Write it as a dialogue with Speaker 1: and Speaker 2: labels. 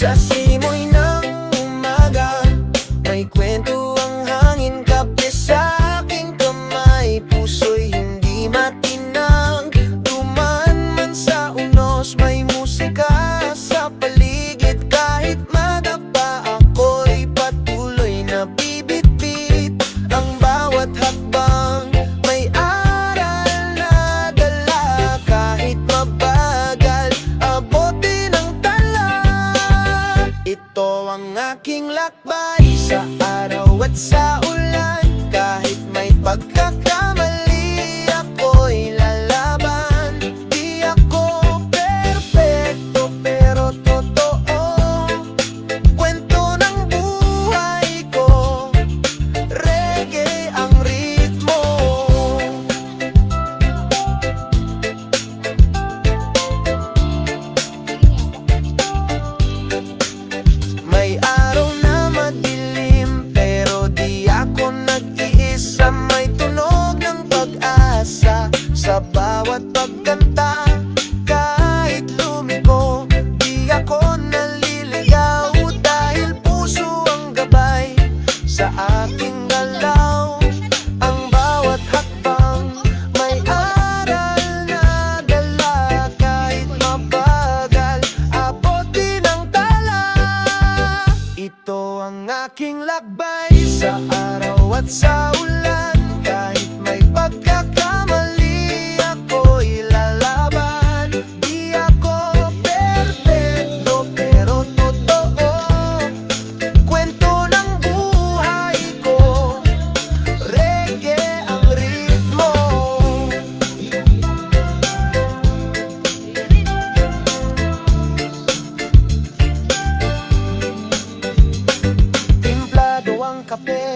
Speaker 1: Sa simoy ng umaga, may kwento ang hangin, kape sa aking kamay. Puso'y hindi matinag, dumaan man sa unos. May musika sa paligid, kahit madapa ako'y patuloy na bibit-bit. Ang bawat hakbang may aral na dala, kahit mabagal abot din ang tala. Ito ang aking lakbay sa araw at sa ulan, kahit may pagkakamali ako'y lalaban. Di ako perpekto pero totoo, kwento ng buhay ko, reggae ang ritmo. May araw na madilim, pero di ako nag-iisa. May tunog ng pag-asa sa bawat pagkanta. Kahit lumiko, di ako naliligaw, dahil puso ang gabay sa aking galaw. Ang bawat hakbang may aral na dala, kahit mabagal abot din ang tala. Ito ang aking lakbay sa araw at sa ulan, kahit may pagkakamali ako'y lalaban. Di ako perpekto pero totoo, kwento ng buhay ko, reggae ang ritmo. Timplado ang kape